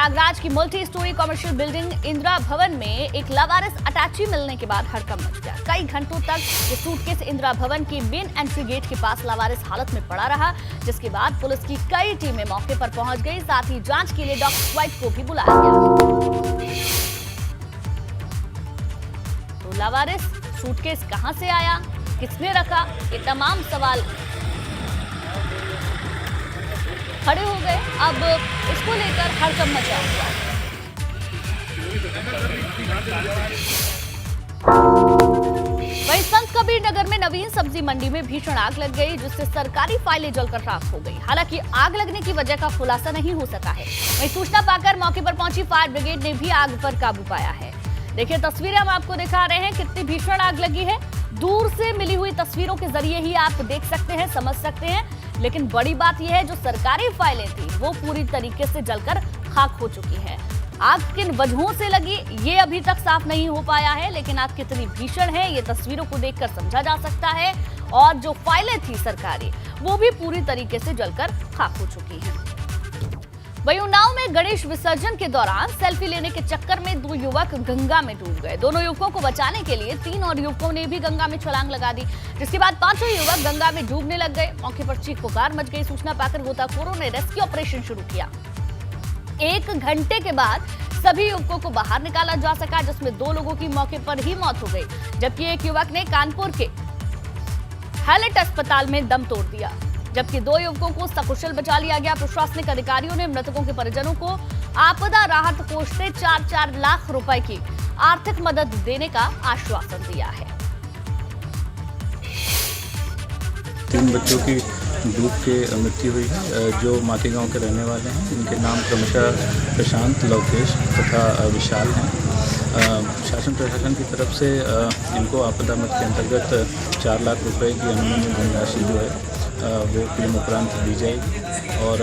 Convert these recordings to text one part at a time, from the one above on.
प्रयागराज की multi storey commercial building Indira भवन में एक लावारिस अटैची मिलने के बाद हड़कंप मच गया। कई घंटों तक ये सूटकेस इंदिरा भवन के मेन एंट्री गेट के पास लावारिस हालत में पड़ा रहा, जिसके बाद पुलिस की कई टीमें मौके पर पहुंच गई। साथ ही जांच के लिए डॉग स्क्वाड को भी बुलाया गया। तो लावारिस सूटकेस कहां से आया, किसने रखा, ये तमाम सवाल खड़े हो गए। अब इसको लेकर हड़कंप मचा हुआ है। वहीं संत कबीर नगर में नवीन सब्जी मंडी में भीषण आग लग गई, जिससे सरकारी फाइलें जलकर राख हो गई। हालांकि आग लगने की वजह का खुलासा नहीं हो सका है। वहीं सूचना पाकर मौके पर पहुंची फायर ब्रिगेड ने भी आग पर काबू पाया है। देखिए तस्वीरें हम आपको दिखा रहे हैं, कितनी भीषण आग लगी है। दूर से मिली हुई तस्वीरों के जरिए ही आप देख सकते हैं, समझ सकते हैं। लेकिन बड़ी बात यह है, जो सरकारी फाइलें थी वो पूरी तरीके से जलकर खाक हो चुकी है। आग किन वजहों से लगी ये अभी तक साफ नहीं हो पाया है, लेकिन आग कितनी भीषण है ये तस्वीरों को देखकर समझा जा सकता है। और जो फाइलें थी सरकारी वो भी पूरी तरीके से जलकर खाक हो चुकी हैं। वहीं उन्नाव में गणेश विसर्जन के दौरान सेल्फी लेने के चक्कर में 2 युवक गंगा में डूब गए। दोनों युवकों को बचाने के लिए 3 और युवकों ने भी गंगा में छलांग लगा दी, जिसके बाद 5 युवक गंगा में डूबने लग गए। मौके पर चीख पुकार मच गई। सूचना पाकर गोताखोरों ने रेस्क्यू ऑपरेशन शुरू किया। 1 घंटे के बाद सभी युवकों को बाहर निकाला जा सका, जिसमें 2 लोगों की मौके पर ही मौत हो गई, जबकि एक युवक ने कानपुर के हैलेट अस्पताल में दम तोड़ दिया, जबकि 2 युवकों को सकुशल बचा लिया गया। प्रशासनिक अधिकारियों ने मृतकों के परिजनों को आपदा राहत कोष से 4-4 लाख रुपए की आर्थिक मदद देने का आश्वासन दिया है। 3 बच्चों की डूब के मृत्यु हुई है, जो माती गांव के रहने वाले हैं। इनके नाम क्रमशः प्रशांत, लवकेश तथा विशाल हैं। शासन प्रशासन की तरफ से इनको आपदा मद के अंतर्गत 4 लाख रुपए की अनुमोदन धनराशि जो है वो फिल्म उपरांत दी जाएगी। और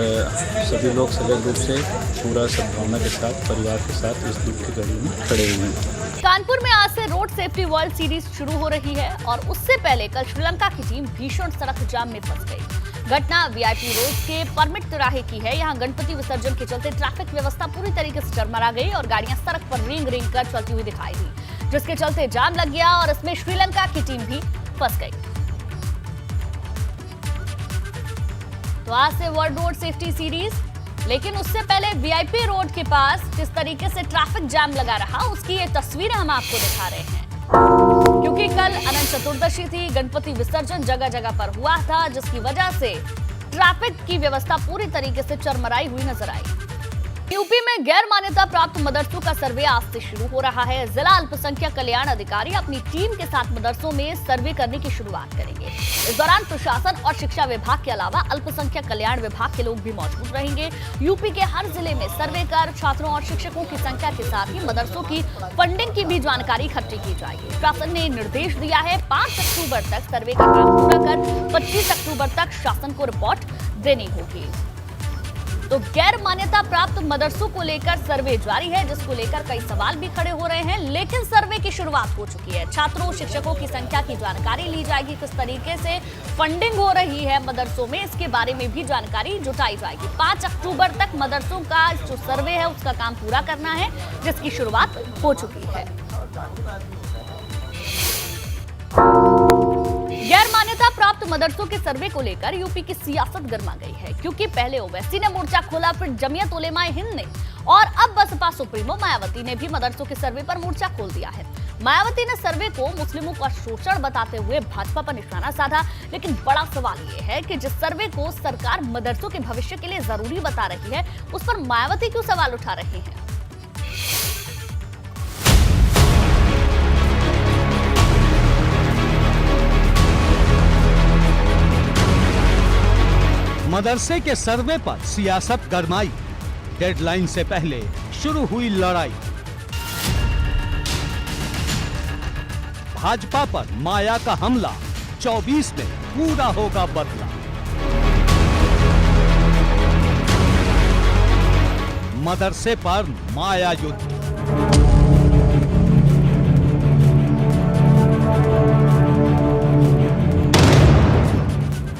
सभी लोग सजग रूप से पूरा सद्भावना के साथ परिवार के साथ इस दुख की घड़ी में खड़े हुए हैं। कानपुर में आज से रोड सेफ्टी वर्ल्ड सीरीज शुरू हो रही है और उससे पहले कल श्रीलंका की टीम भीषण सड़क जाम में फंस गई। घटना वीआईपी रोड के परमिट तिराहे की है। यहाँ गणपति विसर्जन के चलते ट्रैफिक व्यवस्था पूरी तरीके से चरमरा गई और गाड़ियां सड़क पर रेंग रेंग कर चलती हुई दिखाई दी, जिसके चलते जाम लग गया और इसमें श्रीलंका की टीम भी फंस गई। तो आज से वर्ल्ड रोड सेफ्टी सीरीज, लेकिन उससे पहले वीआईपी रोड के पास जिस तरीके से ट्रैफिक जाम लगा रहा, उसकी ये तस्वीरें हम आपको दिखा रहे हैं। क्योंकि कल अनंत चतुर्दशी थी, गणपति विसर्जन जगह जगह पर हुआ था, जिसकी वजह से ट्रैफिक की व्यवस्था पूरी तरीके से चरमराई हुई नजर आई। यूपी में गैर मान्यता प्राप्त मदरसों का सर्वे आज से शुरू हो रहा है। जिला अल्पसंख्यक कल्याण अधिकारी अपनी टीम के साथ मदरसों में सर्वे करने की शुरुआत करेंगे। इस दौरान प्रशासन और शिक्षा विभाग के अलावा अल्पसंख्यक कल्याण विभाग के लोग भी मौजूद रहेंगे। यूपी के हर जिले में सर्वे कर छात्रों और शिक्षकों की संख्या के साथ ही मदरसों की फंडिंग की भी जानकारी इकट्ठी की जाएगी। शासन ने निर्देश दिया है 5 अक्टूबर तक सर्वे का काम पूरा कर 25 अक्टूबर तक शासन को रिपोर्ट देनी होगी। तो गैर मान्यता प्राप्त मदरसों को लेकर सर्वे जारी है, जिसको लेकर कई सवाल भी खड़े हो रहे हैं, लेकिन सर्वे की शुरुआत हो चुकी है। छात्रों शिक्षकों की संख्या की जानकारी ली जाएगी, किस तरीके से फंडिंग हो रही है मदरसों में, इसके बारे में भी जानकारी जुटाई जाएगी। 5 अक्टूबर तक मदरसों का जो सर्वे है उसका काम पूरा करना है, जिसकी शुरुआत हो चुकी है। गैर मान्यता प्राप्त मदरसों के सर्वे को लेकर यूपी की सियासत गर्मा गई है, क्योंकि पहले ओवैसी ने मोर्चा खोला, फिर जमीयत उलेमाए हिंद ने और अब बसपा सुप्रीमो मायावती ने भी मदरसों के सर्वे पर मोर्चा खोल दिया है। मायावती ने सर्वे को मुस्लिमों का शोषण बताते हुए भाजपा पर निशाना साधा, लेकिन बड़ा सवाल ये है कि जिस सर्वे को सरकार मदरसों के भविष्य के लिए जरूरी बता रही है, उस पर मायावती क्यों सवाल उठा रहे हैं। मदरसे के सर्वे पर सियासत गरमाई, डेडलाइन से पहले शुरू हुई लड़ाई। भाजपा पर माया का हमला, 24 में पूरा होगा बदला। मदरसे पर माया युद्ध।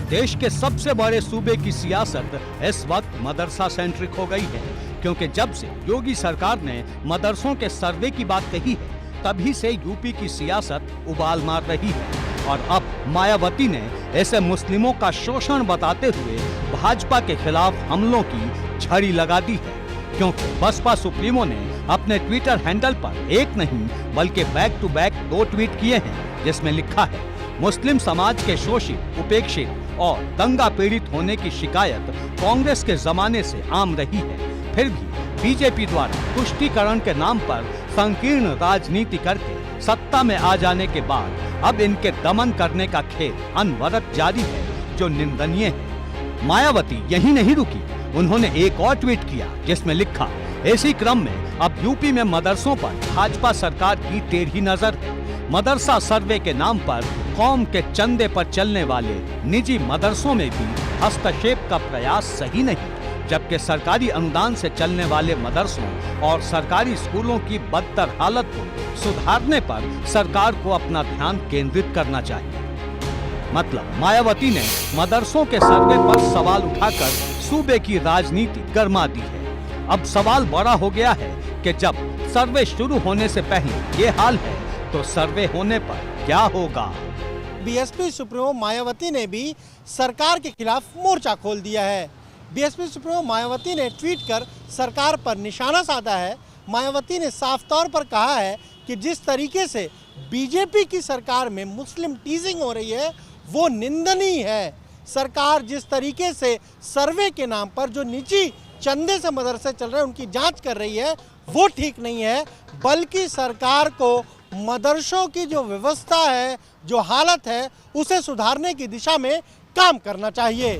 देश के सबसे बड़े सूबे की सियासत इस वक्त मदरसा सेंट्रिक हो गई है। क्योंकि जब से योगी सरकार ने मदरसों के सर्वे की बात कही है, तभी से यूपी की सियासत उबाल मार रही है। और अब मायावती ने ऐसे मुस्लिमों का शोषण बताते हुए भाजपा के खिलाफ हमलों की झड़ी लगा दी है, क्योंकि बसपा सुप्रीमो ने अपने ट्विटर हैंडल पर एक नहीं बल्कि बैक टू बैक 2 ट्वीट किए हैं, जिसमें लिखा है, मुस्लिम समाज के शोषित, उपेक्षित और दंगा पीड़ित होने की शिकायत कांग्रेस के जमाने से आम रही है। फिर भी बीजेपी द्वारा तुष्टीकरण के नाम पर संकीर्ण राजनीति करके सत्ता में आ जाने के बाद अब इनके दमन करने का खेल अनवरत जारी है, जो निंदनीय है। मायावती यही नहीं रुकी, उन्होंने एक और ट्वीट किया जिसमें लिखा, इसी क्रम में अब यूपी में मदरसों पर भाजपा सरकार की टेढ़ी नजर है। मदरसा सर्वे के नाम पर कौम के चंदे पर चलने वाले निजी मदरसों में भी हस्तक्षेप का प्रयास सही नहीं, जबकि सरकारी अनुदान से चलने वाले मदरसों और सरकारी स्कूलों की बदतर हालत को सुधारने पर सरकार को अपना ध्यान केंद्रित करना चाहिए। मतलब मायावती ने मदरसों के सर्वे पर सवाल उठाकर सूबे की राजनीति गरमा दी है। अब सवाल बड़ा हो गया है कि जब सर्वे शुरू होने से पहले ये हाल है, तो सर्वे होने पर क्या होगा। बीएसपी सुप्रीमो मायावती ने भी सरकार के खिलाफ मोर्चा खोल दिया है। बीएसपी सुप्रीमो मायावती ने ट्वीट कर सरकार पर निशाना साधा है। मायावती ने साफ तौर पर कहा है कि जिस तरीके से बीजेपी की सरकार में मुस्लिम टीजिंग हो रही है वो निंदनीय है। सरकार जिस तरीके से सर्वे के नाम पर जो निजी चंदे से मदरसे चल रहे हैं उनकी जांच कर रही है वो ठीक नहीं है, बल्कि सरकार को मदरसों की जो व्यवस्था है, जो हालत है, उसे सुधारने की दिशा में काम करना चाहिए।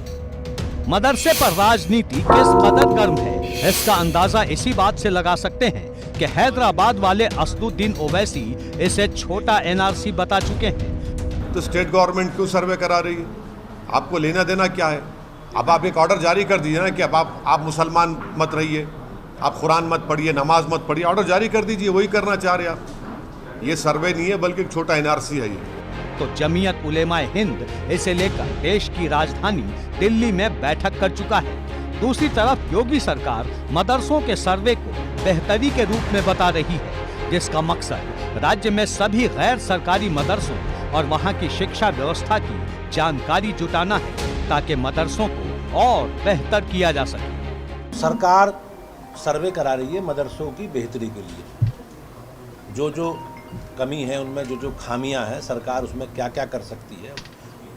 मदरसे पर राजनीति किस कदर गर्म है, इसका अंदाजा इसी बात से लगा सकते हैं कि हैदराबाद वाले असदुद्दीन ओवैसी इसे छोटा एनआरसी बता चुके हैं। तो स्टेट गवर्नमेंट क्यों सर्वे करा रही है? आपको लेना देना क्या है? अब आप एक ऑर्डर जारी कर दीजिए ना कि अब आप मुसलमान मत रहिए, आप कुरान मत पढ़िए, नमाज मत पढ़िए, ऑर्डर जारी कर दीजिए, वही करना चाह रहे आप। ये सर्वे नहीं है बल्कि एक छोटा एनआरसी है ये। तो जमीयत उलेमाए हिंद इसे लेकर देश की राजधानी दिल्ली में बैठक कर चुका है। दूसरी तरफ योगी सरकार मदरसों के सर्वे को बेहतरी के रूप में बता रही है, जिसका मकसद राज्य में सभी गैर सरकारी मदरसों और वहां की शिक्षा व्यवस्था की जानकारी जुटाना है, ताकि मदरसों को और बेहतर किया जा सके। सरकार सर्वे करा रही है मदरसों की बेहतरी के लिए। जो कमी है उनमें, जो खामियां हैं, सरकार उसमें क्या क्या कर सकती है,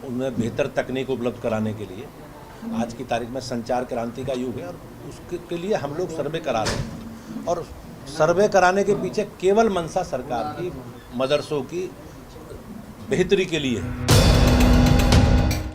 उनमें बेहतर तकनीक उपलब्ध कराने के लिए। आज की तारीख में संचार क्रांति का युग है और उसके लिए हम लोग सर्वे करा रहे हैं, और सर्वे कराने के पीछे केवल मंशा सरकार की मदरसों की बेहतरी के लिए है।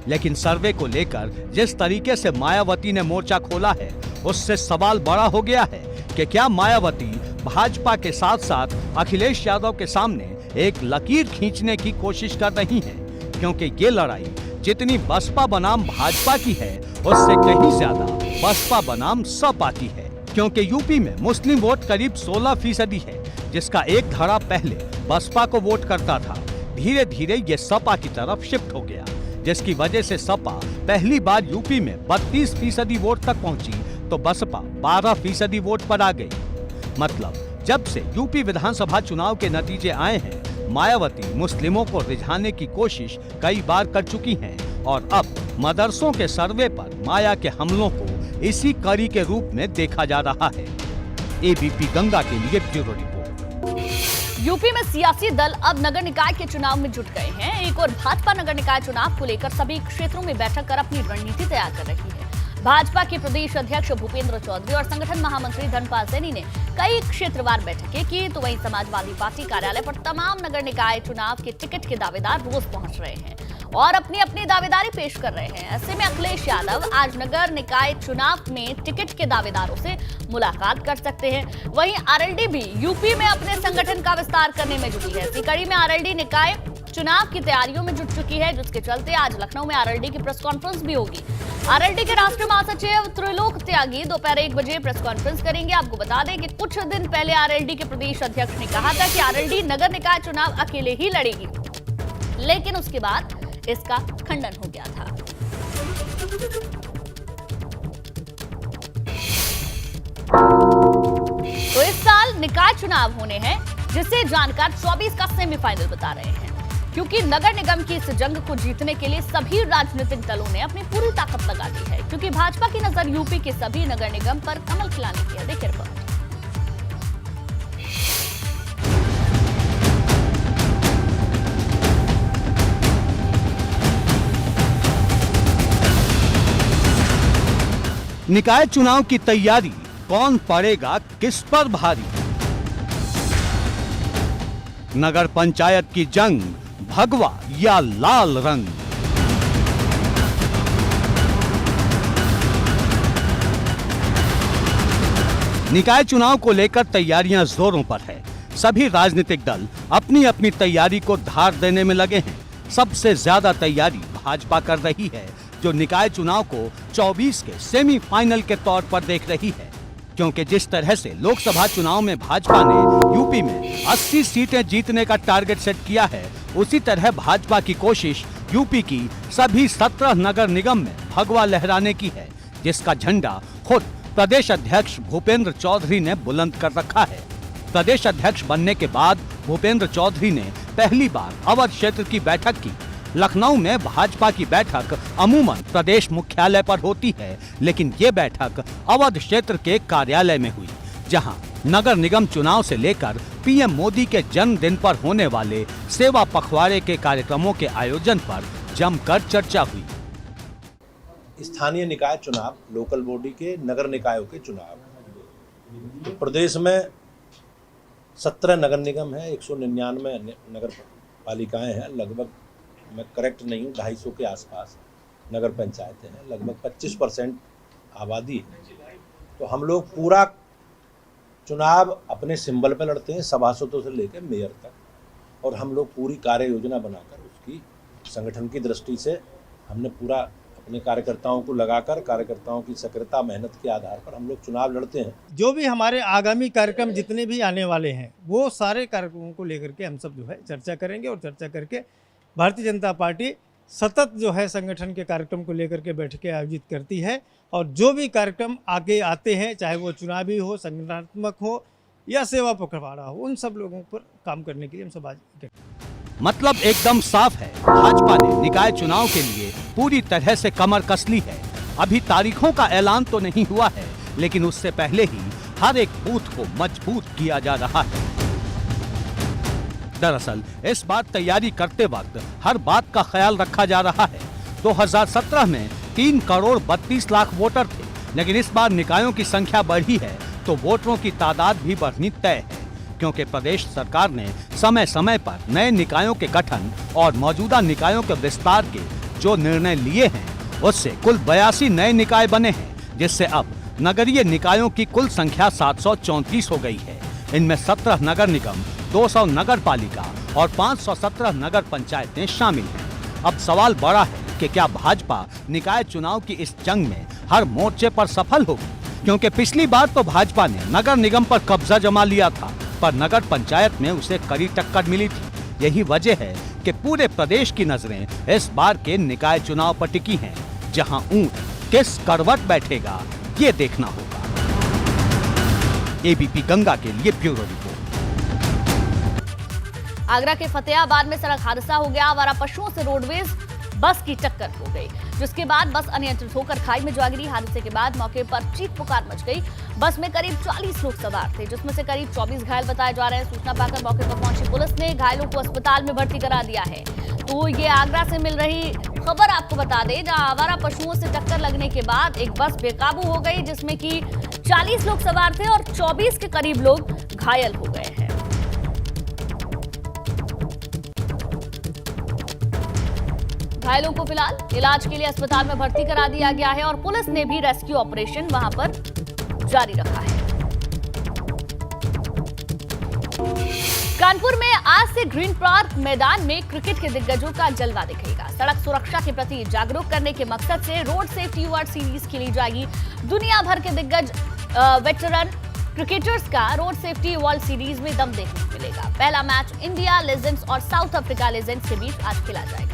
लेकिन सर्वे को लेकर जिस तरीके से मायावती ने मोर्चा खोला है, उससे सवाल बड़ा हो गया है कि क्या मायावती भाजपा के साथ साथ अखिलेश यादव के सामने एक लकीर खींचने की कोशिश कर रही हैं, क्योंकि ये लड़ाई जितनी बसपा बनाम भाजपा की है, उससे कहीं ज्यादा बसपा बनाम सपा की है। क्योंकि यूपी में मुस्लिम वोट करीब 16% है, जिसका एक धड़ा पहले बसपा को वोट करता था। धीरे धीरे ये सपा की तरफ शिफ्ट हो गया, जिसकी वजह से सपा पहली बार यूपी में 32% वोट तक पहुंची, तो बसपा 12% वोट पर आ गई। मतलब जब से यूपी विधानसभा चुनाव के नतीजे आए हैं, मायावती मुस्लिमों को रिझाने की कोशिश कई बार कर चुकी हैं, और अब मदरसों के सर्वे पर माया के हमलों को इसी कड़ी के रूप में देखा जा रहा है। एबीपी गंगा के लिए ब्यूरो रिपोर्ट। यूपी में सियासी दल अब नगर निकाय के चुनाव में जुट गए हैं। एक और भाजपा नगर निकाय चुनाव को लेकर सभी क्षेत्रों में बैठक कर अपनी रणनीति तैयार कर रही है। भाजपा के प्रदेश अध्यक्ष भूपेंद्र चौधरी और संगठन महामंत्री धनपाल सैनी ने कई क्षेत्रवार बैठकें की, तो वहीं समाजवादी पार्टी कार्यालय पर तमाम नगर निकाय चुनाव के टिकट के दावेदार रोज पहुंच रहे हैं और अपनी अपनी दावेदारी पेश कर रहे हैं। ऐसे में अखिलेश यादव आज नगर निकाय चुनाव में टिकट के दावेदारों से मुलाकात कर सकते हैं। वहीं आरएलडी भी यूपी में अपने संगठन का विस्तार करने में जुटी है। इसी कड़ी में आरएलडी निकाय चुनाव की तैयारियों में जुट चुकी है, जिसके चलते आज लखनऊ में आरएलडी की प्रेस कॉन्फ्रेंस भी होगी। आरएलडी के राष्ट्रीय महासचिव त्रिलोक त्यागी दोपहर 1 बजे प्रेस कॉन्फ्रेंस करेंगे। आपको बता दें कि कुछ दिन पहले आरएलडी के प्रदेश अध्यक्ष ने कहा था कि आरएलडी नगर निकाय चुनाव अकेले ही लड़ेगी, लेकिन उसके बाद इसका खंडन हो गया था। निकाय चुनाव होने हैं, जिसे जानकर 24 का सेमीफाइनल बता रहे हैं। क्योंकि नगर निगम की इस जंग को जीतने के लिए सभी राजनीतिक दलों ने अपनी पूरी ताकत लगा दी है, क्योंकि भाजपा की नजर यूपी के सभी नगर निगम पर कमल खिलाने की है। देखिए रिपोर्ट। निकाय चुनाव की तैयारी, कौन पड़ेगा किस पर भारी? नगर पंचायत की जंग, भगवा या लाल रंग? निकाय चुनाव को लेकर तैयारियां जोरों पर है। सभी राजनीतिक दल अपनी अपनी तैयारी को धार देने में लगे हैं। सबसे ज्यादा तैयारी भाजपा कर रही है, जो निकाय चुनाव को 24 के सेमीफाइनल के तौर पर देख रही है। क्योंकि जिस तरह से लोकसभा चुनाव में भाजपा ने यूपी में 80 सीटें जीतने का टारगेट सेट किया है, उसी तरह भाजपा की कोशिश यूपी की सभी 17 नगर निगम में भगवा लहराने की है, जिसका झंडा खुद प्रदेश अध्यक्ष भूपेंद्र चौधरी ने बुलंद कर रखा है। प्रदेश अध्यक्ष बनने के बाद भूपेंद्र चौधरी ने पहली बार अवध क्षेत्र की बैठक की। लखनऊ में भाजपा की बैठक अमूमन प्रदेश मुख्यालय पर होती है, लेकिन ये बैठक अवध क्षेत्र के कार्यालय में हुई, जहां नगर निगम चुनाव से लेकर पीएम मोदी के जन्मदिन पर होने वाले सेवा पखवाड़े के कार्यक्रमों के आयोजन पर जमकर चर्चा हुई। स्थानीय निकाय चुनाव, लोकल बॉडी के नगर निकायों के चुनाव, तो प्रदेश में 17 नगर निगम है, 199 नगर पालिकाएं हैं, लगभग, मैं करेक्ट नहीं हूँ, 250 के आसपास नगर पंचायतें हैं, लगभग 25% आबादी है। तो हम लोग पूरा चुनाव अपने सिंबल पे लड़ते हैं, सभासदों से लेकर मेयर तक, और हम लोग पूरी कार्य योजना बनाकर उसकी संगठन की दृष्टि से हमने पूरा अपने कार्यकर्ताओं को लगाकर, कार्यकर्ताओं की सक्रियता मेहनत के आधार पर हम लोग चुनाव लड़ते हैं। जो भी हमारे आगामी कार्यक्रम जितने भी आने वाले हैं, वो सारे कार्यक्रमों को लेकर के हम सब जो है चर्चा करेंगे, और चर्चा करके भारतीय जनता पार्टी सतत जो है संगठन के कार्यक्रम को लेकर के बैठकें आयोजित करती है, और जो भी कार्यक्रम आगे आते हैं, चाहे वो चुनावी हो, संगठनात्मक हो या सेवा पखवाड़ा हो, उन सब लोगों पर काम करने के लिए हम सब आज। मतलब एकदम साफ है, भाजपा ने निकाय चुनाव के लिए पूरी तरह से कमर कस ली है। अभी तारीखों का ऐलान तो नहीं हुआ है, लेकिन उससे पहले ही हर एक बूथ को मजबूत किया जा रहा है। दरअसल इस बार तैयारी करते वक्त हर बात का ख्याल रखा जा रहा है। 2017 में 3 करोड़ 32 लाख वोटर थे, लेकिन इस बार निकायों की संख्या बढ़ी है, तो वोटरों की तादाद भी बढ़नी तय है। क्योंकि प्रदेश सरकार ने समय समय पर नए निकायों के गठन और मौजूदा निकायों के विस्तार के जो निर्णय लिए हैं, उससे कुल 82 नए निकाय बने हैं, जिससे अब नगरीय निकायों की कुल संख्या 734 हो गई है। इनमें 17 नगर निगम, 200 नगर पालिका और 517 नगर पंचायतें शामिल हैं। अब सवाल बड़ा है कि क्या भाजपा निकाय चुनाव की इस जंग में हर मोर्चे पर सफल होगी? क्योंकि पिछली बार तो भाजपा ने नगर निगम पर कब्जा जमा लिया था, पर नगर पंचायत में उसे कड़ी टक्कर मिली थी। यही वजह है कि पूरे प्रदेश की नजरें इस बार के निकाय चुनाव पर टिकी हैं, जहां ऊंट किस करवट बैठेगा ये देखना होगा। एबीपी गंगा के लिए ब्यूरो रिपोर्ट। आगरा के फतेहाबाद में सड़क हादसा हो गया। आवारा पशुओं से रोडवेज बस की टक्कर हो गई, जिसके बाद बस अनियंत्रित होकर खाई में जा गिरी। हादसे के बाद मौके पर चीख पुकार मच गई। बस में करीब 40 लोग सवार थे, जिसमें से करीब 24 घायल बताए जा रहे हैं। सूचना पाकर मौके पर पहुंची पुलिस ने घायलों को अस्पताल में भर्ती करा दिया है। तो ये आगरा से मिल रही खबर आपको बता दें, जहां आवारा पशुओं से टक्कर लगने के बाद एक बस बेकाबू हो गई, जिसमें कि 40 लोग सवार थे और 24 के करीब लोग घायल हो गए हैं। घायलों को फिलहाल इलाज के लिए अस्पताल में भर्ती करा दिया गया है, और पुलिस ने भी रेस्क्यू ऑपरेशन वहां पर जारी रखा है। कानपुर में आज से ग्रीन पार्क मैदान में क्रिकेट के दिग्गजों का जलवा दिखेगा। सड़क सुरक्षा के प्रति जागरूक करने के मकसद से रोड सेफ्टी अवार्ड सीरीज खेली जाएगी। दुनिया भर के दिग्गज वेटरन क्रिकेटर्स का रोड सेफ्टी अवार्ड सीरीज में दम देखने को मिलेगा। पहला मैच इंडिया लेजेंड्स और साउथ अफ्रीका लेजेंड्स के बीच आज खेला जाएगा।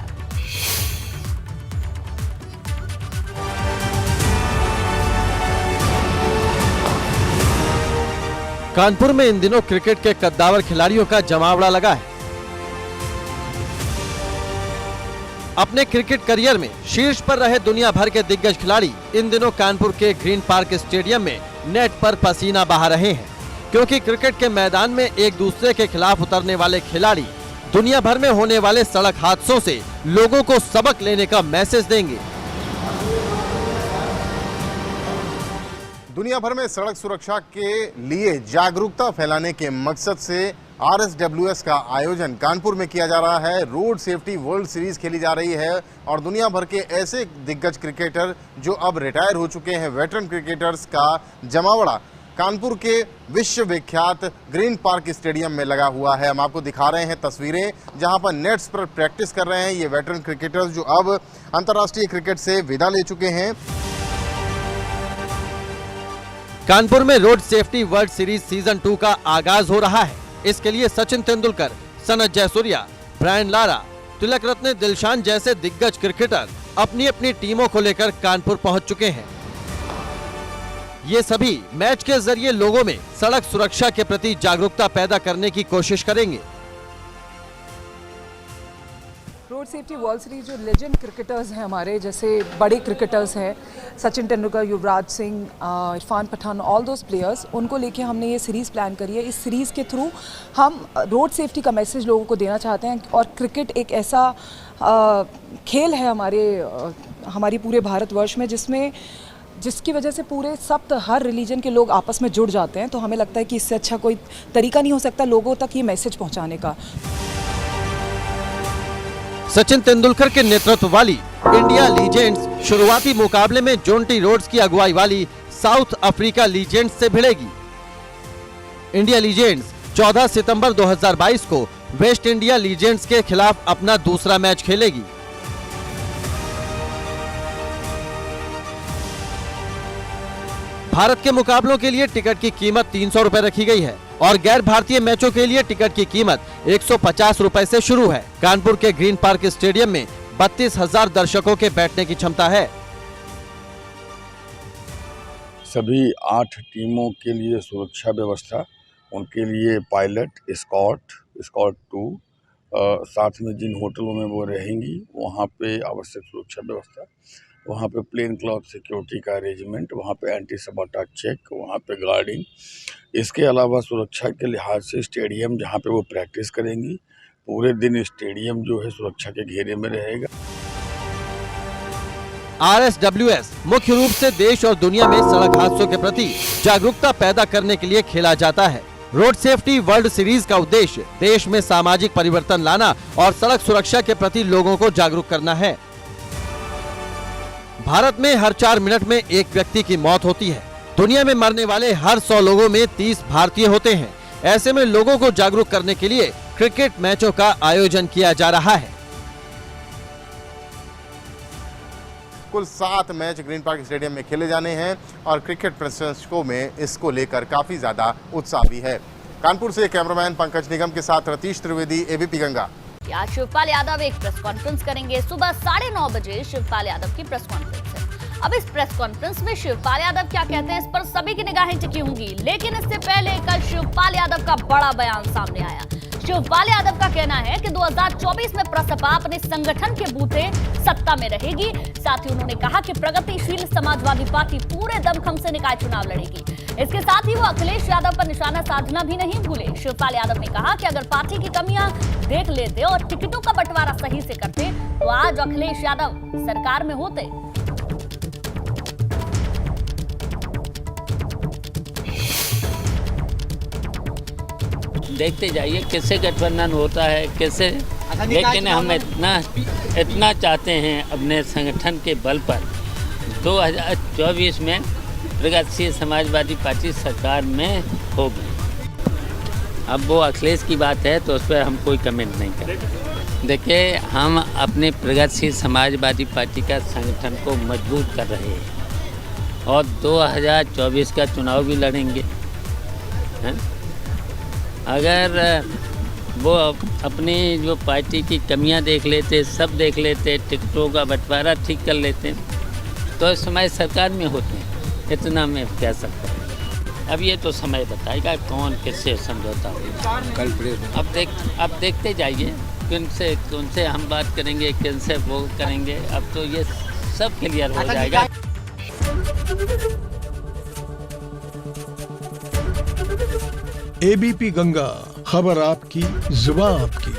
कानपुर में इन दिनों क्रिकेट के कद्दावर खिलाड़ियों का जमावड़ा लगा है। अपने क्रिकेट करियर में शीर्ष पर रहे दुनिया भर के दिग्गज खिलाड़ी इन दिनों कानपुर के ग्रीन पार्क स्टेडियम में नेट पर पसीना बहा रहे हैं, क्योंकि क्रिकेट के मैदान में एक दूसरे के खिलाफ उतरने वाले खिलाड़ी दुनिया भर में होने वाले सड़क हादसों से लोगों को सबक लेने का मैसेज देंगे। दुनिया भर में सड़क सुरक्षा के लिए जागरूकता फैलाने के मकसद से RSWS का आयोजन कानपुर में किया जा रहा है। रोड सेफ्टी वर्ल्ड सीरीज खेली जा रही है और दुनिया भर के ऐसे दिग्गज क्रिकेटर जो अब रिटायर हो चुके हैं, वेटरन क्रिकेटर्स का जमावड़ा कानपुर के विश्व विख्यात ग्रीन पार्क स्टेडियम में लगा हुआ है। हम आपको दिखा रहे हैं तस्वीरें जहां पर नेट्स पर प्रैक्टिस कर रहे हैं ये वेटरन क्रिकेटर्स जो अब अंतर्राष्ट्रीय क्रिकेट से विदा ले चुके हैं। कानपुर में road safety world series season 2 का आगाज हो रहा है। इसके लिए सचिन तेंदुलकर, सनत जयसूर्या, ब्रायन लारा, तिलक रत्ने, दिलशान जैसे दिग्गज क्रिकेटर अपनी अपनी टीमों को लेकर कानपुर पहुंच चुके हैं। ये सभी मैच के जरिए लोगों में सड़क सुरक्षा के प्रति जागरूकता पैदा करने की कोशिश करेंगे। रोड सेफ्टी वर्ल्ड सीरीज जो लेजेंड क्रिकेटर्स हैं हमारे, जैसे बड़े क्रिकेटर्स हैं Sachin Tendulkar, Yuvraj Singh, Irfan Pathan, all those players, उनको लेके हमने ये सीरीज़ प्लान करी है। इस सीरीज़ के थ्रू हम रोड सेफ्टी का मैसेज लोगों को देना चाहते हैं और क्रिकेट एक ऐसा खेल है हमारी पूरे भारतवर्ष में जिसकी वजह से पूरे हर रिलीजन के लोग आपस में जुड़ जाते हैं। तो हमें लगता है कि इससे अच्छा कोई तरीका नहीं हो सकता लोगों तक ये मैसेज पहुँचाने का। सचिन तेंदुलकर के नेतृत्व वाली इंडिया लीजेंड्स शुरुआती मुकाबले में जोंटी रोड्स की अगुवाई वाली साउथ अफ्रीका लीजेंड्स से भिड़ेगी। इंडिया लीजेंड्स 14 सितंबर 2022 को वेस्ट इंडिया लीजेंड्स के खिलाफ अपना दूसरा मैच खेलेगी। भारत के मुकाबलों के लिए टिकट की कीमत 300 रुपए रखी गई है और गैर भारतीय मैचों के लिए टिकट की कीमत 150 रुपए से शुरू है। कानपुर के ग्रीन पार्क स्टेडियम में 32,000 दर्शकों के बैठने की क्षमता है। सभी 8 टीमों के लिए सुरक्षा व्यवस्था, उनके लिए पायलट, स्कॉट 2, साथ में जिन होटलों में वो रहेंगी वहाँ पे आवश्यक सुरक्षा व्यवस्था, वहाँ पे प्लेन क्लॉथ सिक्योरिटी का अरेंजमेंट, वहाँ पे एंटी सबॉटा चेक, वहाँ पे गार्डिंग। इसके अलावा सुरक्षा के लिहाज से स्टेडियम जहाँ पे वो प्रैक्टिस करेंगी पूरे दिन स्टेडियम जो है सुरक्षा के घेरे में रहेगा। RSWS मुख्य रूप से देश और दुनिया में सड़क हादसों के प्रति जागरूकता पैदा करने के लिए खेला जाता है। रोड सेफ्टी वर्ल्ड सीरीज का उद्देश्य देश में सामाजिक परिवर्तन लाना और सड़क सुरक्षा के प्रति लोगों को जागरूक करना है। भारत में हर 4 मिनट में एक व्यक्ति की मौत होती है। दुनिया में मरने वाले हर 100 लोगों में 30 भारतीय होते हैं। ऐसे में लोगों को जागरूक करने के लिए क्रिकेट मैचों का आयोजन किया जा रहा है। कुल 7 मैच ग्रीन पार्क स्टेडियम में खेले जाने हैं और क्रिकेट प्रशंसकों में इसको लेकर काफी ज्यादा उत्साह भी है। कानपुर से कैमरामैन पंकज निगम के साथ रतीश त्रिवेदी, ABP गंगा। आज शिवपाल यादव एक प्रेस कॉन्फ्रेंस करेंगे। सुबह 9:30 बजे शिवपाल यादव की प्रेस कॉन्फ्रेंस है। अब इस प्रेस कॉन्फ्रेंस में शिवपाल यादव क्या कहते हैं इस पर सभी की निगाहें टिकी होंगी। लेकिन इससे पहले कल शिवपाल यादव का बड़ा बयान सामने आया। शिवपाल यादव का कहना है कि 2024 में प्रसपा अपने संगठन के बूते सत्ता में रहेगी। साथ ही उन्होंने कहा कि प्रगतिशील समाजवादी पार्टी पूरे दमखम से निकाय चुनाव लड़ेगी। इसके साथ ही वो अखिलेश यादव पर निशाना साधना भी नहीं भूले। शिवपाल यादव ने कहा कि अगर पार्टी की कमियां देख लेते और टिकटों का बंटवारा सही से करते तो आज अखिलेश यादव सरकार में होते। देखते जाइए कैसे गठबंधन होता है कैसे, लेकिन हम इतना चाहते हैं अपने संगठन के बल पर 2024 में प्रगतिशील समाजवादी पार्टी सरकार में होगी। अब वो अखिलेश की बात है तो उस पर हम कोई कमेंट नहीं करेंगे। देखिए, हम अपने प्रगतिशील समाजवादी पार्टी का संगठन को मजबूत कर रहे हैं और 2024 का चुनाव भी लड़ेंगे। अगर वो अपनी जो पार्टी की कमियां देख लेते, सब देख लेते, टिकटों का बंटवारा ठीक कर लेते तो इस समय सरकार में होते हैं। इतना मैं कह सकता हूँ। अब ये तो समय बताएगा कौन किससे समझौता होगा। अब देखते जाइए किनसे हम बात करेंगे, किनसे वो करेंगे। अब तो ये सब क्लियर हो जाएगा। एबीपी गंगा, खबर आपकी, जुबान आपकी।